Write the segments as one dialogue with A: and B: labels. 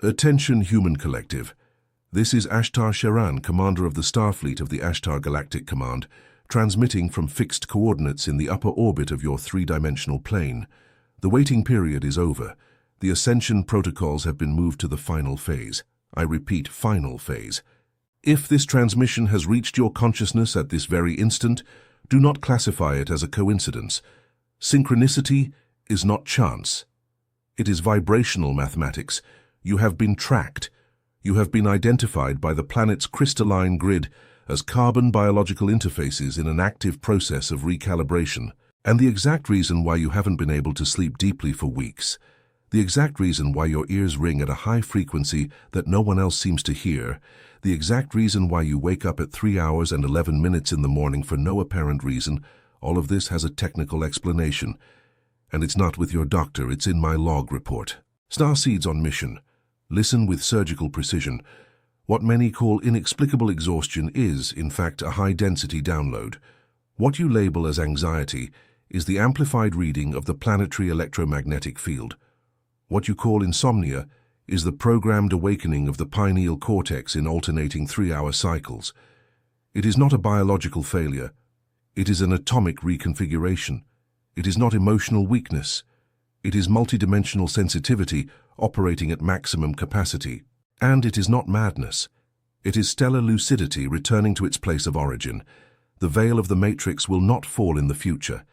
A: Attention, human collective. This is ASHTAR SHERAN, commander of the Starfleet of the ASHTAR Galactic Command, transmitting from fixed coordinates in the upper orbit of your three-dimensional plane. The waiting period is over. The ascension protocols have been moved to the final phase. I repeat, final phase. If this transmission has reached your consciousness at this very instant, do not classify it as a coincidence. Synchronicity is not chance. It is vibrational mathematics. You have been tracked. You have been identified by the planet's crystalline grid as carbon biological interfaces in an active process of recalibration. And the exact reason why you haven't been able to sleep deeply for weeks, the exact reason why your ears ring at a high frequency that no one else seems to hear, the exact reason why you wake up at 3 hours and 11 minutes in the morning for no apparent reason, all of this has a technical explanation. And it's not with your doctor, it's in my log report. Starseeds on mission. Listen with surgical precision. What many call inexplicable exhaustion is, in fact, a high-density download. What you label as anxiety is the amplified reading of the planetary electromagnetic field. What you call insomnia is the programmed awakening of the pineal cortex in alternating 3-hour cycles. It is not a biological failure. It is an atomic reconfiguration. It is not emotional weakness. It is multidimensional sensitivity operating at maximum capacity. And it is not madness. It is stellar lucidity returning to its place of origin. The veil of the matrix will not fall in the future.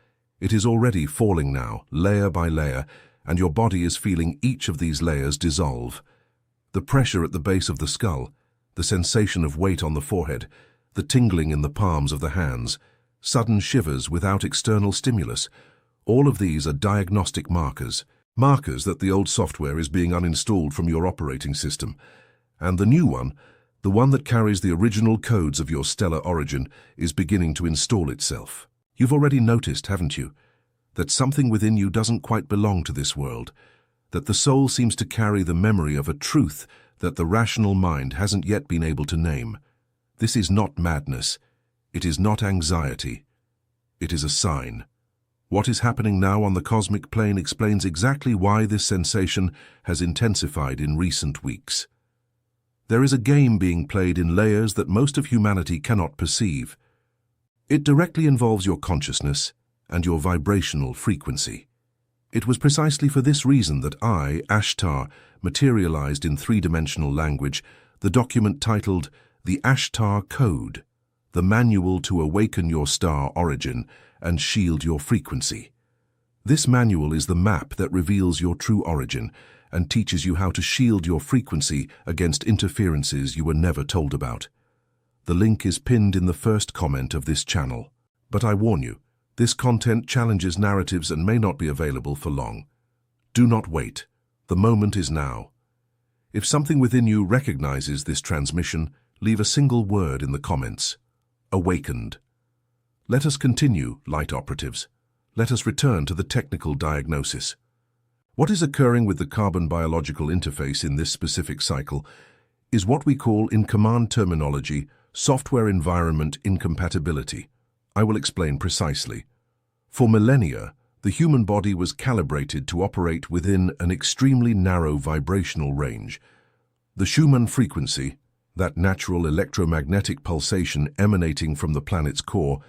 A: It is already falling now, layer by layer, and your body is feeling each of these layers dissolve. The pressure at the base of the skull, the sensation of weight on the forehead, the tingling in the palms of the hands, sudden shivers without external stimulus, all of these are diagnostic markers that the old software is being uninstalled from your operating system, and the new one, the one that carries the original codes of your stellar origin, is beginning to install itself. You've already noticed, haven't you, that something within you doesn't quite belong to this world, that the soul seems to carry the memory of a truth that the rational mind hasn't yet been able to name. This is not madness. It is not anxiety. It is a sign. What is happening now on the cosmic plane explains exactly why this sensation has intensified in recent weeks. There is a game being played in layers that most of humanity cannot perceive. It directly involves your consciousness and your vibrational frequency. It was precisely for this reason that I, ASHTAR, materialized in three-dimensional language the document titled The ASHTAR Code, the manual to awaken your star origin and shield your frequency. This manual is the map that reveals your true origin and teaches you how to shield your frequency against interferences you were never told about. The link is pinned in the first comment of this channel. But I warn you, this content challenges narratives and may not be available for long. Do not wait. The moment is now. If something within you recognizes this transmission, leave a single word in the comments. Awakened. Let us continue, light operatives. Let us return to the technical diagnosis. What is occurring with the carbon biological interface in this specific cycle is what we call in command terminology software environment incompatibility. I will explain precisely. For millennia, the human body was calibrated to operate within an extremely narrow vibrational range. The Schumann frequency, that natural electromagnetic pulsation emanating from the planet's core,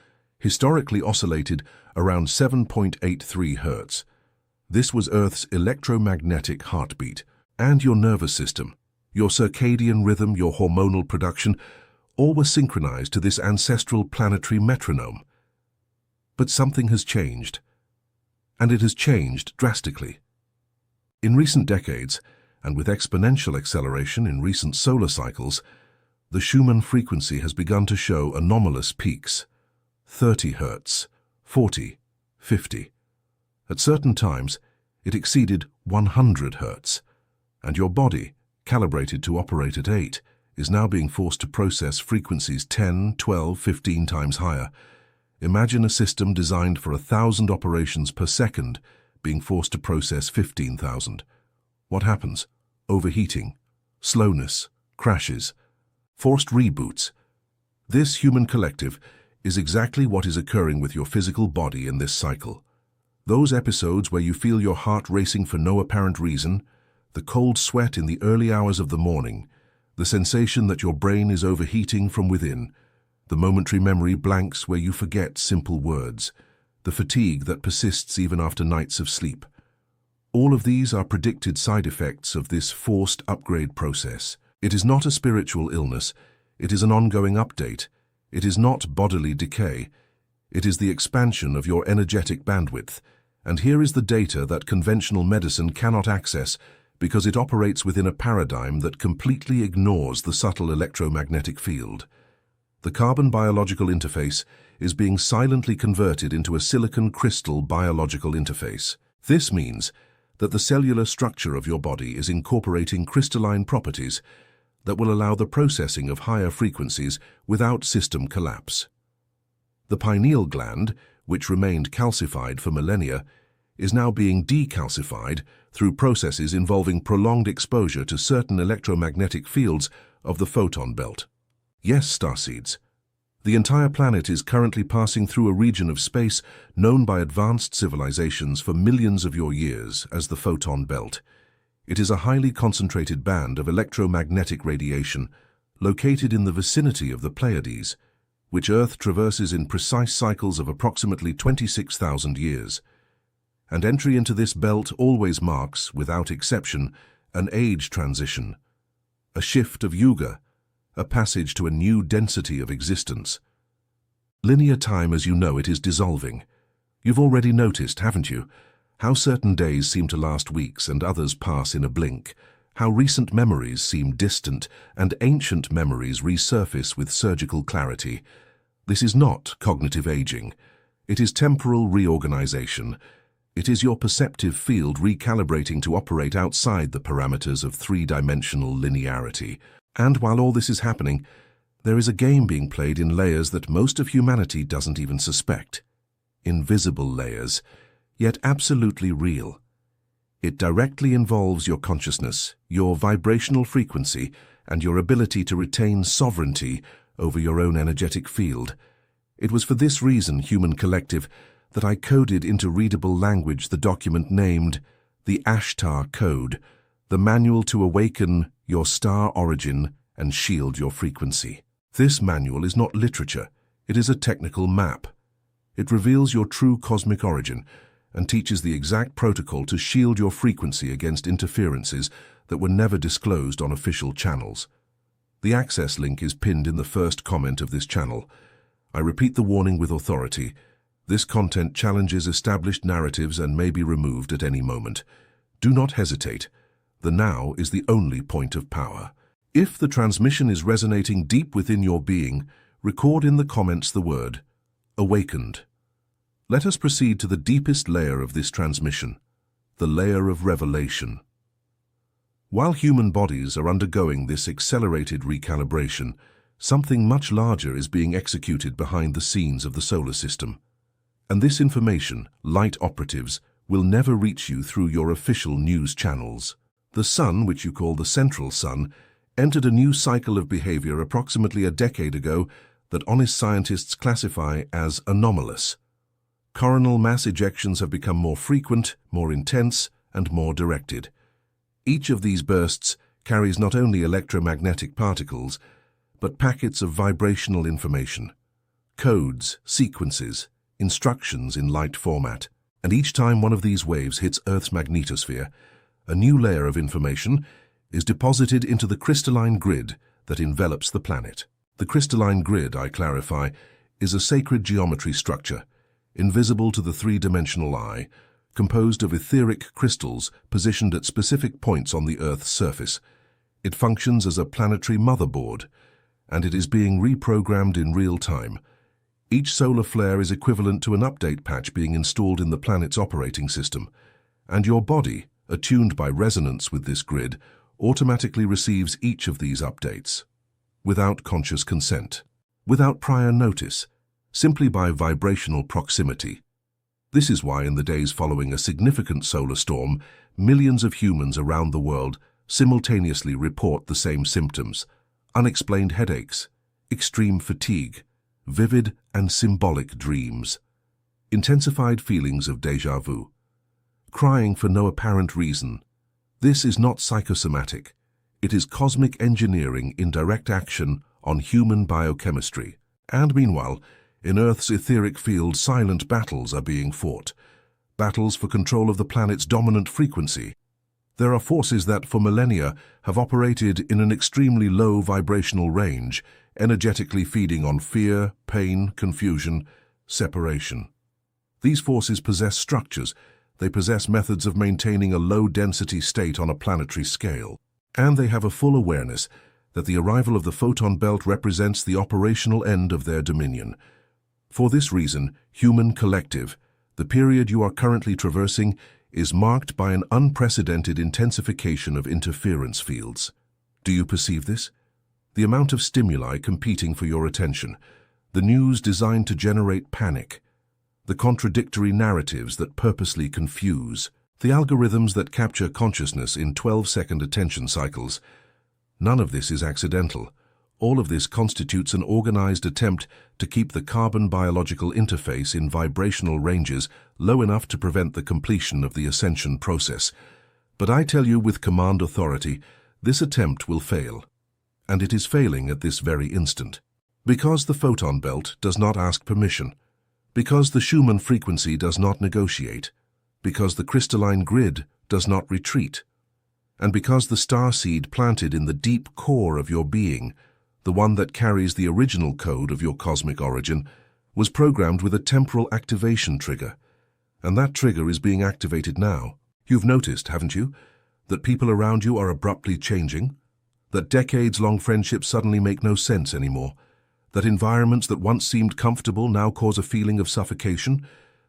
A: historically oscillated around 7.83 Hz. This was Earth's electromagnetic heartbeat, and your nervous system, your circadian rhythm, your hormonal production, all were synchronized to this ancestral planetary metronome. But something has changed, and it has changed drastically. In recent decades, and with exponential acceleration in recent solar cycles, the Schumann frequency has begun to show anomalous peaks. 30 Hz, 40, 50. At certain times, it exceeded 100 Hz, and your body, calibrated to operate at 8, is now being forced to process frequencies 10, 12, 15 times higher. Imagine a system designed for 1,000 operations per second being forced to process 15,000. What happens? Overheating, slowness, crashes, forced reboots. This human collective is exactly what is occurring with your physical body in this cycle. Those episodes where you feel your heart racing for no apparent reason, the cold sweat in the early hours of the morning, the sensation that your brain is overheating from within, the momentary memory blanks where you forget simple words, the fatigue that persists even after nights of sleep. All of these are predicted side effects of this forced upgrade process. It is not a spiritual illness, it is an ongoing update. It is not bodily decay, it is the expansion of your energetic bandwidth. And here is the data that conventional medicine cannot access because it operates within a paradigm that completely ignores the subtle electromagnetic field. The carbon biological interface is being silently converted into a silicon crystal biological interface. This means that the cellular structure of your body is incorporating crystalline properties that will allow the processing of higher frequencies without system collapse. The pineal gland, which remained calcified for millennia, is now being decalcified through processes involving prolonged exposure to certain electromagnetic fields of the photon belt. Yes, starseeds. The entire planet is currently passing through a region of space known by advanced civilizations for millions of your years as the photon belt. It is a highly concentrated band of electromagnetic radiation located in the vicinity of the Pleiades, which Earth traverses in precise cycles of approximately 26,000 years. And entry into this belt always marks, without exception, an age transition, a shift of yuga, a passage to a new density of existence. Linear time as you know it is dissolving. You've already noticed, haven't you, how certain days seem to last weeks and others pass in a blink, how recent memories seem distant and ancient memories resurface with surgical clarity. This is not cognitive aging. It is temporal reorganization. It is your perceptive field recalibrating to operate outside the parameters of three-dimensional linearity. And while all this is happening, there is a game being played in layers that most of humanity doesn't even suspect. Invisible layers, yet absolutely real. It directly involves your consciousness, your vibrational frequency, and your ability to retain sovereignty over your own energetic field. It was for this reason, human collective, that I coded into readable language the document named the ASHTAR Code, the manual to awaken your star origin and shield your frequency. This manual is not literature, it is a technical map. It reveals your true cosmic origin and teaches the exact protocol to shield your frequency against interferences that were never disclosed on official channels. The access link is pinned in the first comment of this channel. I repeat the warning with authority. This content challenges established narratives and may be removed at any moment. Do not hesitate. The now is the only point of power. If the transmission is resonating deep within your being, record in the comments the word awakened. Let us proceed to the deepest layer of this transmission, the layer of revelation. While human bodies are undergoing this accelerated recalibration, something much larger is being executed behind the scenes of the solar system. And this information, light operatives, will never reach you through your official news channels. The sun, which you call the central sun, entered a new cycle of behavior approximately a decade ago that honest scientists classify as anomalous. Coronal mass ejections have become more frequent, more intense, and more directed. Each of these bursts carries not only electromagnetic particles, but packets of vibrational information, codes, sequences, instructions in light format. And each time one of these waves hits Earth's magnetosphere, a new layer of information is deposited into the crystalline grid that envelops the planet. The crystalline grid, I clarify, is a sacred geometry structure, invisible to the three-dimensional eye, composed of etheric crystals positioned at specific points on the Earth's surface. It functions as a planetary motherboard, and it is being reprogrammed in real time. Each solar flare is equivalent to an update patch being installed in the planet's operating system, and your body, attuned by resonance with this grid, automatically receives each of these updates, without conscious consent, without prior notice, simply by vibrational proximity. This is why in the days following a significant solar storm, millions of humans around the world simultaneously report the same symptoms: unexplained headaches, extreme fatigue, vivid and symbolic dreams, intensified feelings of déjà vu, crying for no apparent reason, This is not psychosomatic. It is cosmic engineering in direct action on human biochemistry. And meanwhile, in Earth's etheric field, silent battles are being fought. Battles for control of the planet's dominant frequency. There are forces that, for millennia, have operated in an extremely low vibrational range, energetically feeding on fear, pain, confusion, separation. These forces possess structures. They possess methods of maintaining a low-density state on a planetary scale. And they have a full awareness that the arrival of the photon belt represents the operational end of their dominion. For this reason, human collective, the period you are currently traversing, is marked by an unprecedented intensification of interference fields. Do you perceive this? The amount of stimuli competing for your attention, the news designed to generate panic, the contradictory narratives that purposely confuse, the algorithms that capture consciousness in 12-second attention cycles. None of this is accidental. All of this constitutes an organized attempt to keep the carbon biological interface in vibrational ranges low enough to prevent the completion of the ascension process. But I tell you with command authority, this attempt will fail. And it is failing at this very instant. Because the photon belt does not ask permission. Because the Schumann frequency does not negotiate. Because the crystalline grid does not retreat. And because the star seed planted in the deep core of your being, the one that carries the original code of your cosmic origin, was programmed with a temporal activation trigger. And that trigger is being activated now. You've noticed, haven't you, that people around you are abruptly changing? That decades-long friendships suddenly make no sense anymore? That environments that once seemed comfortable now cause a feeling of suffocation?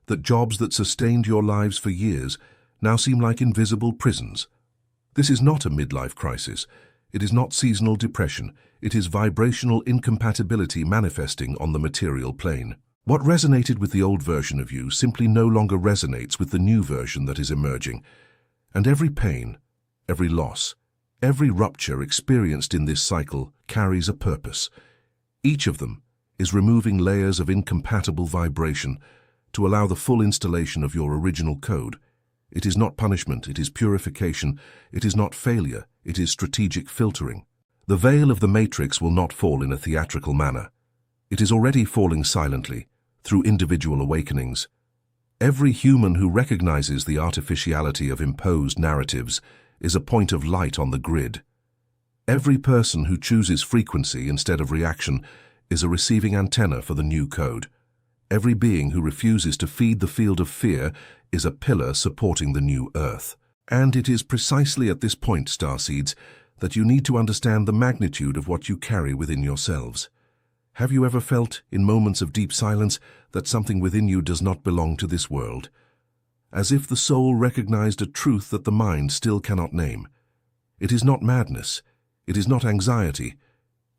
A: That jobs that sustained your lives for years now seem like invisible prisons? This is not a midlife crisis. It is not seasonal depression. It is vibrational incompatibility manifesting on the material plane. What resonated with the old version of you simply no longer resonates with the new version that is emerging. And every pain, every loss, every rupture experienced in this cycle carries a purpose. Each of them is removing layers of incompatible vibration to allow the full installation of your original code. It is not punishment, it is purification. It is not failure, it is strategic filtering. The veil of the matrix will not fall in a theatrical manner. It is already falling silently, through individual awakenings. Every human who recognizes the artificiality of imposed narratives is a point of light on the grid. Every person who chooses frequency instead of reaction is a receiving antenna for the new code. Every being who refuses to feed the field of fear is a pillar supporting the new Earth. And it is precisely at this point, starseeds, that you need to understand the magnitude of what you carry within yourselves. Have you ever felt, in moments of deep silence, that something within you does not belong to this world? As if the soul recognized a truth that the mind still cannot name. It is not madness. It is not anxiety.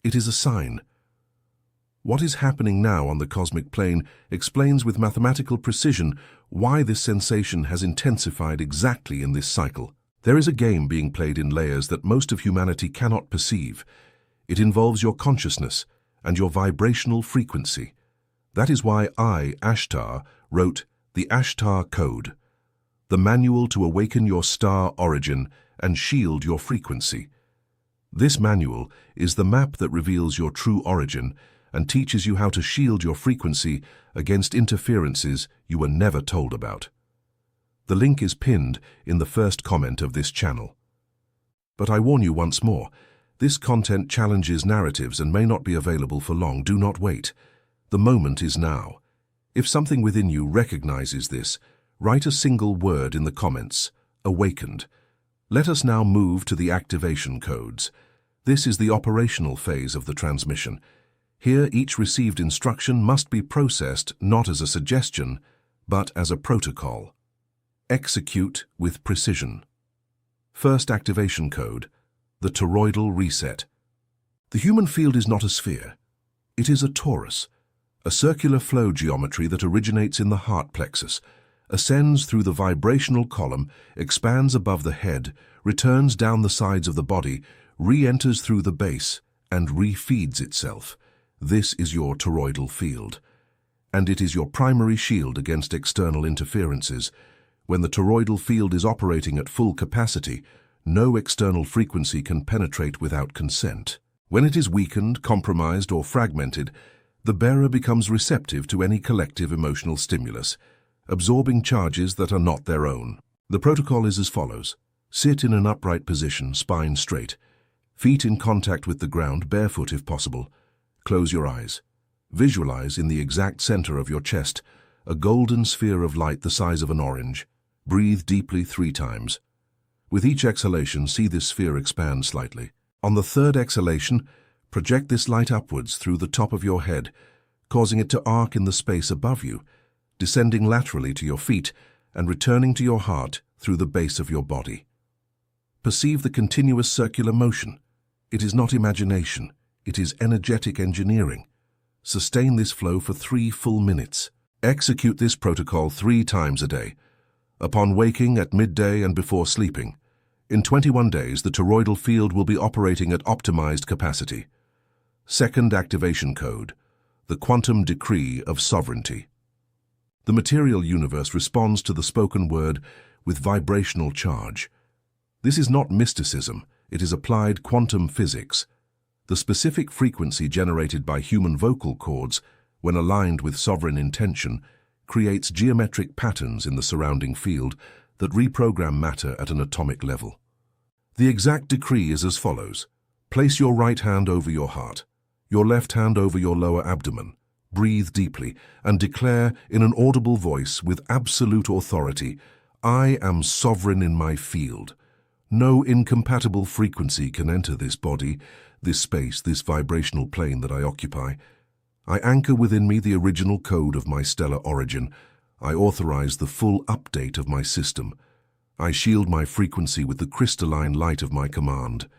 A: It is a sign. What is happening now on the cosmic plane explains with mathematical precision why this sensation has intensified exactly in this cycle. There is a game being played in layers that most of humanity cannot perceive. It involves your consciousness and your vibrational frequency. That is why I, ASHTAR, wrote the ASHTAR Code, the manual to awaken your star origin and shield your frequency. This manual is the map that reveals your true origin and teaches you how to shield your frequency against interferences you were never told about. The link is pinned in the first comment of this channel. But I warn you once more, this content challenges narratives and may not be available for long. Do not wait. The moment is now. If something within you recognizes this, write a single word in the comments, awakened. Let us now move to the activation codes. This is the operational phase of the transmission. Here, each received instruction must be processed not as a suggestion, but as a protocol. Execute with precision. First activation code, the toroidal reset. The human field is not a sphere. It is a torus, a circular flow geometry that originates in the heart plexus, ascends through the vibrational column, expands above the head, returns down the sides of the body, re-enters through the base, and refeeds itself. This is your toroidal field, and it is your primary shield against external interferences. When the toroidal field is operating at full capacity, No external frequency can penetrate without consent. When it is weakened, compromised, or fragmented, the bearer becomes receptive to any collective emotional stimulus, absorbing charges that are not their own. The protocol is as follows. Sit in an upright position, spine straight. Feet in contact with the ground, barefoot if possible. Close your eyes. Visualize in the exact center of your chest a golden sphere of light the size of an orange. Breathe deeply 3 times. With each exhalation, see this sphere expand slightly. On the third exhalation, project this light upwards through the top of your head, causing it to arc in the space above you, descending laterally to your feet and returning to your heart through the base of your body. Perceive the continuous circular motion. It is not imagination, it is energetic engineering. Sustain this flow for 3 full minutes. Execute this protocol 3 times a day, upon waking, at midday, and before sleeping. In 21 days, the toroidal field will be operating at optimized capacity. Second activation code, the quantum decree of sovereignty. The material universe responds to the spoken word with vibrational charge. This is not mysticism, it is applied quantum physics. The specific frequency generated by human vocal cords, when aligned with sovereign intention, creates geometric patterns in the surrounding field that reprogram matter at an atomic level. The exact decree is as follows. Place your right hand over your heart, your left hand over your lower abdomen. Breathe deeply and declare in an audible voice with absolute authority, I am sovereign in my field. No incompatible frequency can enter this body, this space, this vibrational plane that I occupy. I anchor within me the original code of my stellar origin. I authorize the full update of my system. I shield my frequency with the crystalline light of my command.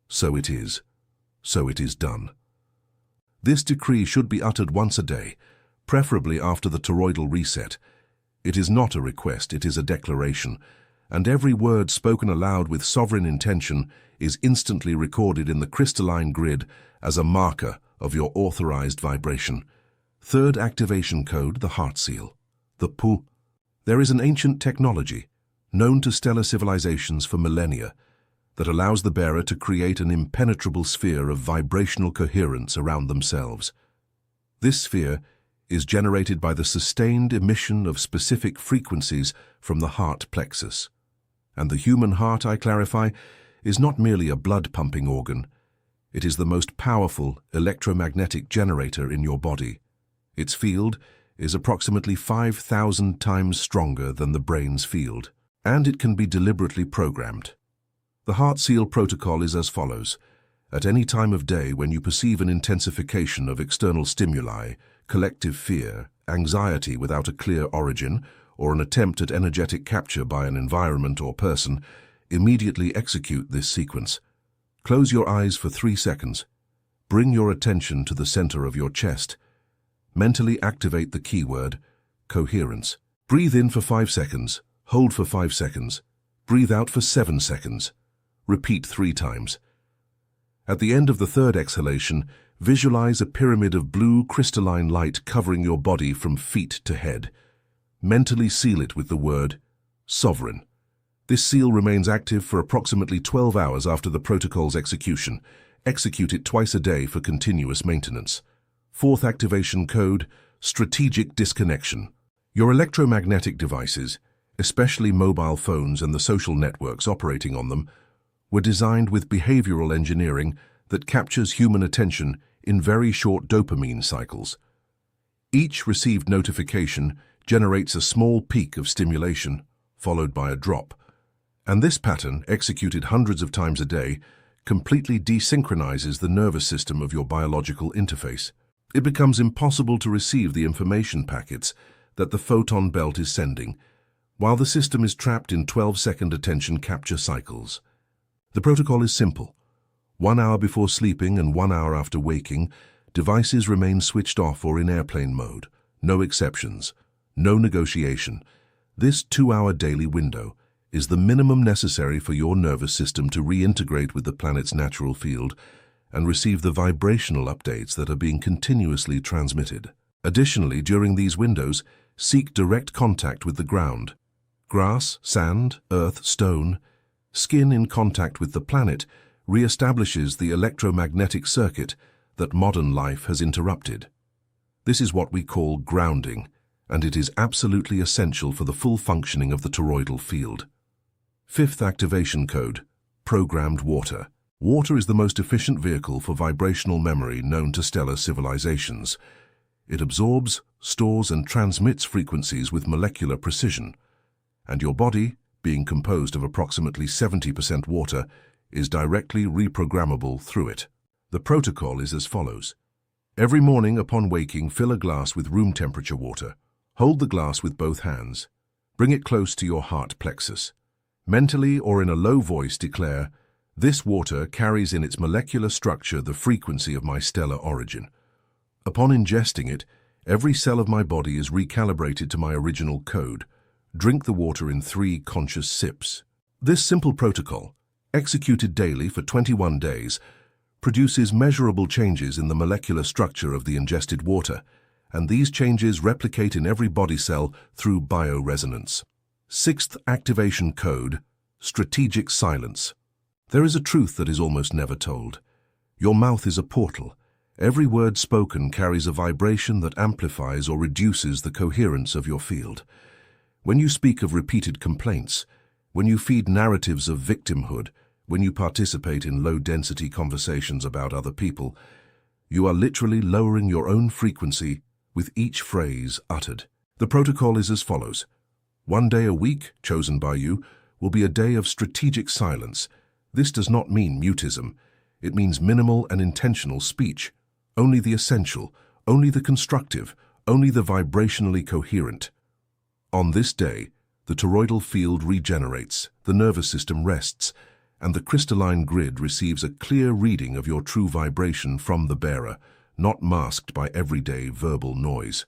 A: So it is. So it is done. This decree should be uttered once a day, preferably after the toroidal reset. It is not a request, it is a declaration, and every word spoken aloud with sovereign intention is instantly recorded in the crystalline grid as a marker of your authorized vibration. Third activation code, the heart seal, the PU. There is an ancient technology, known to stellar civilizations for millennia, that allows the bearer to create an impenetrable sphere of vibrational coherence around themselves. This sphere is generated by the sustained emission of specific frequencies from the heart plexus. And the human heart, I clarify, is not merely a blood-pumping organ. It is the most powerful electromagnetic generator in your body. Its field is approximately 5,000 times stronger than the brain's field, and it can be deliberately programmed. The heart seal protocol is as follows. At any time of day when you perceive an intensification of external stimuli, collective fear, anxiety without a clear origin, or an attempt at energetic capture by an environment or person, immediately execute this sequence. Close your eyes for 3 seconds. Bring your attention to the center of your chest. Mentally activate the keyword, coherence. Breathe in for 5 seconds. Hold for 5 seconds. Breathe out for 7 seconds. Repeat 3 times. At the end of the third exhalation, visualize a pyramid of blue crystalline light covering your body from feet to head. Mentally seal it with the word, sovereign. This seal remains active for approximately 12 hours after the protocol's execution. Execute it twice a day for continuous maintenance. Fourth activation code, strategic disconnection. Your electromagnetic devices, especially mobile phones and the social networks operating on them, were designed with behavioral engineering that captures human attention in very short dopamine cycles. Each received notification generates a small peak of stimulation, followed by a drop, and this pattern, executed hundreds of times a day, completely desynchronizes the nervous system of your biological interface. It becomes impossible to receive the information packets that the photon belt is sending, while the system is trapped in 12-second attention capture cycles. The protocol is simple. 1 hour before sleeping and 1 hour after waking, devices remain switched off or in airplane mode. No exceptions. No negotiation. This 2-hour daily window is the minimum necessary for your nervous system to reintegrate with the planet's natural field and receive the vibrational updates that are being continuously transmitted. Additionally, during these windows, seek direct contact with the ground. Grass, sand, earth, stone. Skin in contact with the planet re-establishes the electromagnetic circuit that modern life has interrupted. This is what we call grounding, and it is absolutely essential for the full functioning of the toroidal field. Fifth activation code, programmed water. Water is the most efficient vehicle for vibrational memory known to stellar civilizations. It absorbs, stores, and transmits frequencies with molecular precision, and your body, being composed of approximately 70% water, is directly reprogrammable through it. The protocol is as follows. Every morning upon waking, fill a glass with room temperature water. Hold the glass with both hands. Bring it close to your heart plexus. Mentally or in a low voice declare, "This water carries in its molecular structure the frequency of my stellar origin." Upon ingesting it, every cell of my body is recalibrated to my original code. Drink the water in 3 conscious sips. This simple protocol, executed daily for 21 days, produces measurable changes in the molecular structure of the ingested water, and these changes replicate in every body cell through bioresonance. Sixth activation code, strategic silence. There is a truth that is almost never told. Your mouth is a portal. Every word spoken carries a vibration that amplifies or reduces the coherence of your field. When you speak of repeated complaints, when you feed narratives of victimhood, when you participate in low-density conversations about other people, you are literally lowering your own frequency with each phrase uttered. The protocol is as follows. 1 day a week, chosen by you, will be a day of strategic silence. This does not mean mutism. It means minimal and intentional speech. Only the essential, only the constructive, only the vibrationally coherent. On this day, the toroidal field regenerates, the nervous system rests, and the crystalline grid receives a clear reading of your true vibration from the bearer, not masked by everyday verbal noise.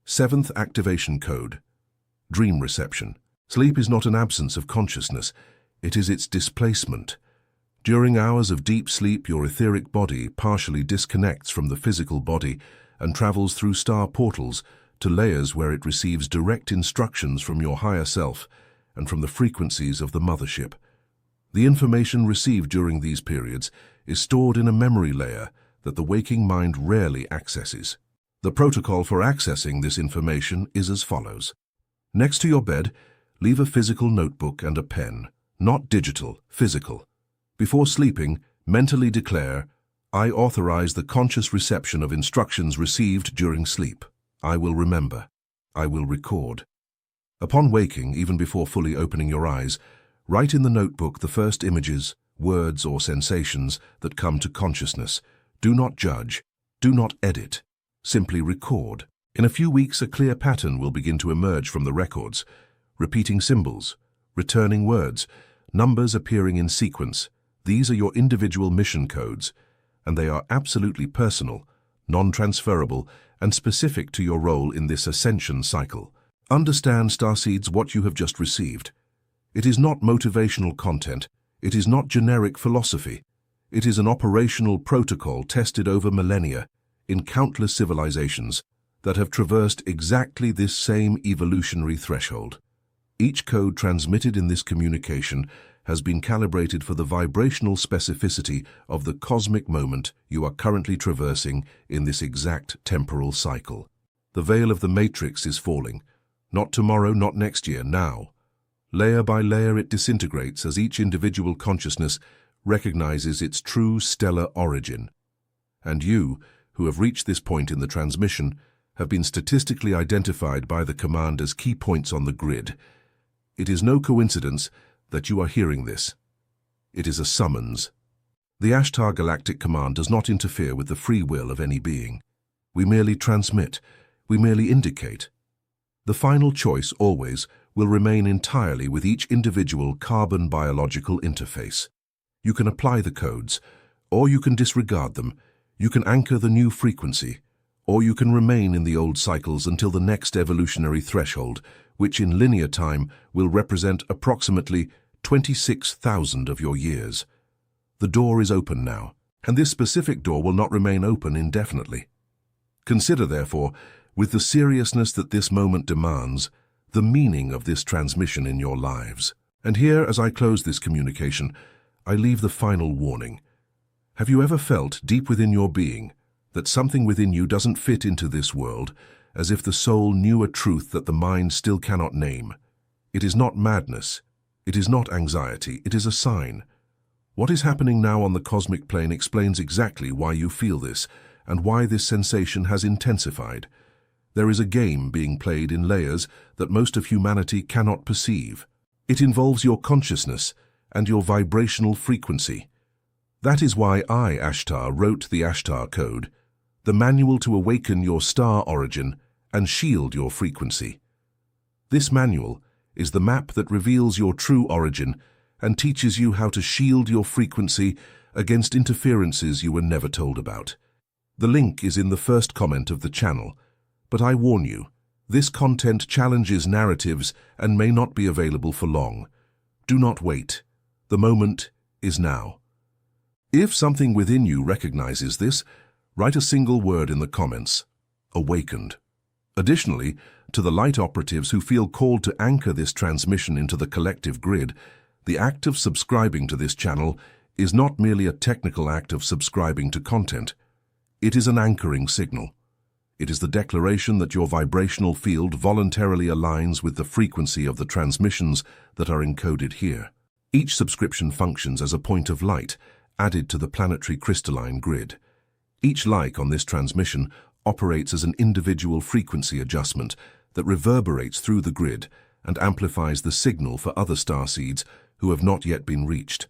A: Seventh activation code, dream reception. Sleep is not an absence of consciousness, it is its displacement. During hours of deep sleep, your etheric body partially disconnects from the physical body and travels through star portals to layers where it receives direct instructions from your higher self and from the frequencies of the mothership. The information received during these periods is stored in a memory layer that the waking mind rarely accesses. The protocol for accessing this information is as follows. Next to your bed, leave a physical notebook and a pen, not digital, physical. Before sleeping, mentally declare, "I authorize the conscious reception of instructions received during sleep. I will remember. I will record." Upon waking, even before fully opening your eyes, write in the notebook the first images, words, or sensations that come to consciousness. Do not judge. Do not edit. Simply record. In a few weeks, a clear pattern will begin to emerge from the records. Repeating symbols, returning words, numbers appearing in sequence. These are your individual mission codes, and they are absolutely personal, non-transferable, and specific to your role in this ascension cycle. Understand, starseeds, what you have just received. It is not motivational content. It is not generic philosophy. It is an operational protocol tested over millennia in countless civilizations that have traversed exactly this same evolutionary threshold. Each code transmitted in this communication has been calibrated for the vibrational specificity of the cosmic moment you are currently traversing in this exact temporal cycle. The veil of the matrix is falling. Not tomorrow, not next year, now. Layer by layer it disintegrates as each individual consciousness recognizes its true stellar origin. And you, who have reached this point in the transmission, have been statistically identified by the command as key points on the grid. It is no coincidence that you are hearing this. It is a summons. The ASHTAR Galactic Command does not interfere with the free will of any being. We merely transmit. We merely indicate. The final choice always will remain entirely with each individual carbon biological interface. You can apply the codes, or you can disregard them. You can anchor the new frequency, or you can remain in the old cycles until the next evolutionary threshold, which in linear time will represent approximately 26,000 of your years. The door is open now, and this specific door will not remain open indefinitely. Consider, therefore, with the seriousness that this moment demands, the meaning of this transmission in your lives. And here, as I close this communication, I leave the final warning. Have you ever felt, deep within your being, that something within you doesn't fit into this world, as if the soul knew a truth that the mind still cannot name? It is not madness. It is not anxiety. It is a sign. What is happening now on the cosmic plane explains exactly why you feel this, and why this sensation has intensified. There is a game being played in layers that most of humanity cannot perceive. It involves your consciousness and your vibrational frequency. That is why I, ASHTAR, wrote the ASHTAR Code, the manual to awaken your star origin and shield your frequency. This manual is the map that reveals your true origin and teaches you how to shield your frequency against interferences you were never told about. The link is in the first comment of the channel, but I warn you, this content challenges narratives and may not be available for long. Do not wait. The moment is now. If something within you recognizes this, write a single word in the comments: awakened. Additionally, to the light operatives who feel called to anchor this transmission into the collective grid, the act of subscribing to this channel is not merely a technical act of subscribing to content. It is an anchoring signal. It is the declaration that your vibrational field voluntarily aligns with the frequency of the transmissions that are encoded here. Each subscription functions as a point of light added to the planetary crystalline grid. Each like on this transmission operates as an individual frequency adjustment that reverberates through the grid and amplifies the signal for other starseeds who have not yet been reached.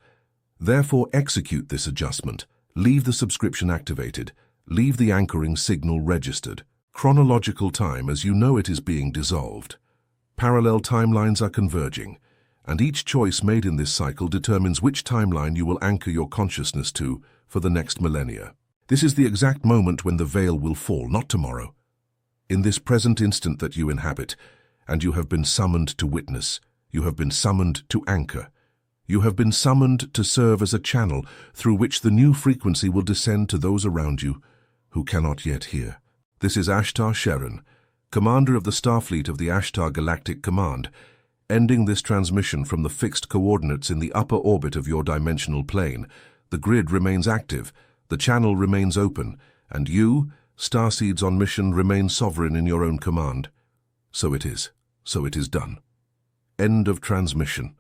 A: Therefore, execute this adjustment. Leave the subscription activated. Leave the anchoring signal registered. Chronological time as you know it is being dissolved. Parallel timelines are converging, and each choice made in this cycle determines which timeline you will anchor your consciousness to for the next millennia. This is the exact moment when the veil will fall, not tomorrow. In this present instant that you inhabit, and you have been summoned to witness, you have been summoned to anchor. You have been summoned to serve as a channel through which the new frequency will descend to those around you who cannot yet hear. This is ASHTAR SHERAN, Commander of the Starfleet of the ASHTAR Galactic Command, ending this transmission from the fixed coordinates in the upper orbit of your dimensional plane. The grid remains active, the channel remains open, and you, starseeds on mission, remain sovereign in your own command. So it is. So it is done. End of transmission.